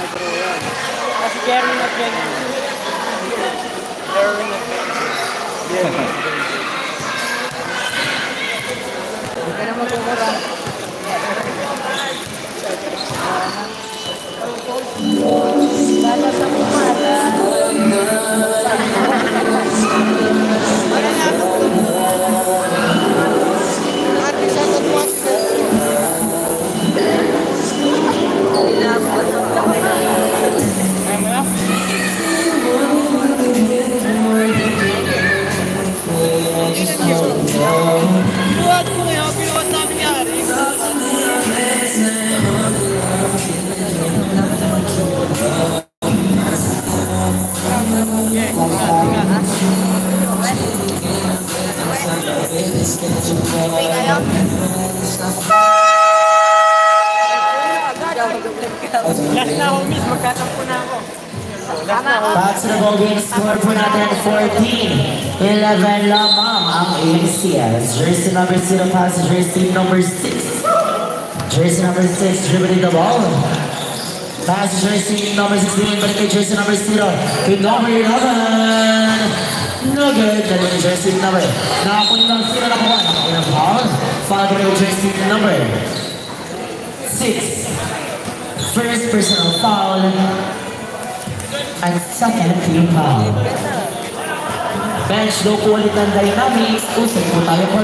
Kasi Jeremy na Jeremy. Jeremy na Jeremy. Huwag ka na magkumura. Bala sa kumala. Wala na ako. Ate sa katuwag. Buat ko ngayon, pinuwas namin yari. Last na ako, miss. Magtatampo na ako. Back to the ball game, score po natin 14-11 lamang ang AMCS. Jersey number 0 passes jersey number 6. Jersey number 6 dribbling the ball. Pass jersey number 16, balik kay jersey number 0. Kay number 11. No good. Dali kay jersey number. Nakakunin ng 0 na kuha. Nakakunin ng foul. Foul ko kay jersey number 6. First personal foul. And second team foul. Bench, low quality ng dynamics. Usap po tayo po.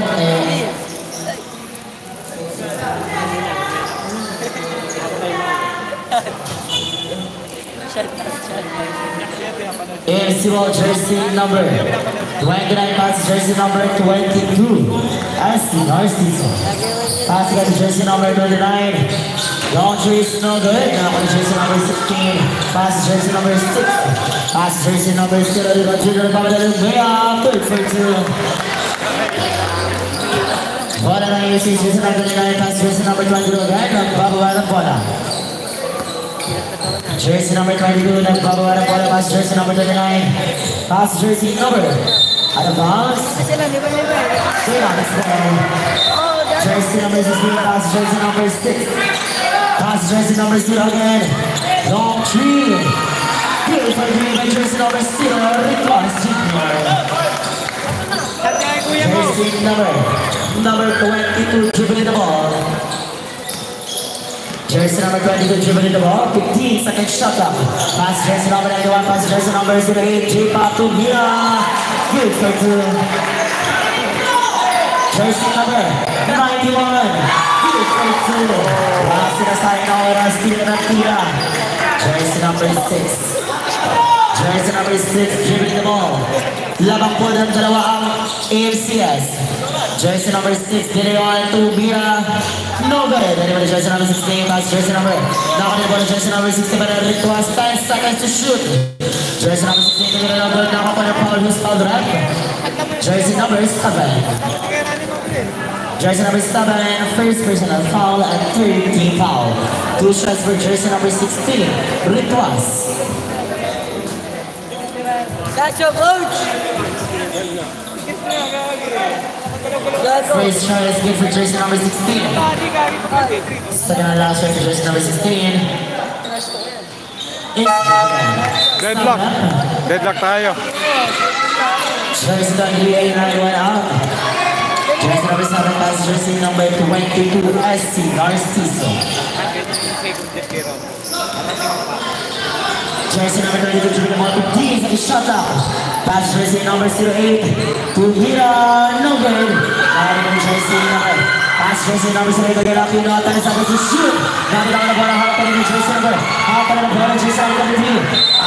AMC ball jersey number 29, pass jersey number 22. SC Narciso. Pass got jersey number 29. Long three is no good. Now on jersey number 16. Pass jersey number 6. Pass jersey number 0. They got trigger cover that is way off. 3 for 2. Bola na yung jersey number 29. Pass jersey number 22 again. Nagbabawa ng bola. Jersey number 22. Nagbabawa ng bola. Pass jersey number 29. Pass jersey number. Out of bounds. Jersey number 16. Pass jersey number 6. Pass jersey number 0 again. Long three. Beautiful three by jersey number 0. Reclass Junior. Jersey number 22 dribbling the ball. Jersey number 22 dribbling the ball. 15 second shot clock. Pass jersey number 91. Pass jersey number 08. J-Pop to Mira. Good for 2. Jersey number 91. Sinasayang na oras, tira ng tira. Jersey number 6. Jersey number 6, dribbling the ball. Labang po ng dalawa ang AMCS. Jersey number 6, diniwan to Mira. No good. Diniwan na jersey number 16. Pass jersey number. Nakakunin po na jersey number 16. Pero Rico has 10 seconds to shoot. Jersey number 16, diniwan na good. Nakakunin po na who's fouled right. Jersey number 7. Jersey number 7, first personal foul and third team foul. 2 shots for jersey number 16, Rituas. That's your coach! First shot is good for jersey number 16. Second and last shot for jersey number 16. Deadlock. Deadlock tayo. Jersey number 89 out. Jersey number 7 pass jersey number 22, SC Narciso. Jersey number 22, dribbling the ball 15, second shot up. Pass jersey number 08 to Mira, no good. Jersey number. Pass jersey number 08, again up, Pino, 10 seconds to shoot. Nakita ko na bola, hawak pa rin yung jersey number. Hawak pa rin ang bola, jersey number 23.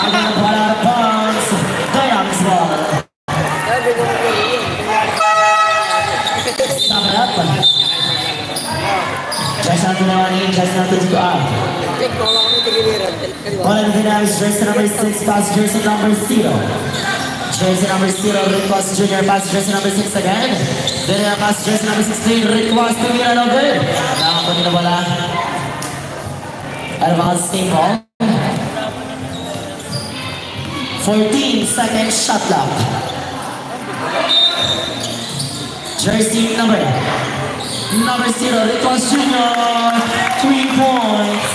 Again ang bola out of bounds. Dynamics ball. Stop it up. Just not to the money, just not to go up. All of the dynamics, jersey number 6, pass jersey number 0. Jersey number 0, Rick Ross Jr., pass jersey number 6 again. Then pass jersey number 16, Rick Ross to Mira, no good. Nakakunin na bola. Advance team ball. 14 second shot clock. Jersey number 0, Rick Ross Jr., 3 points.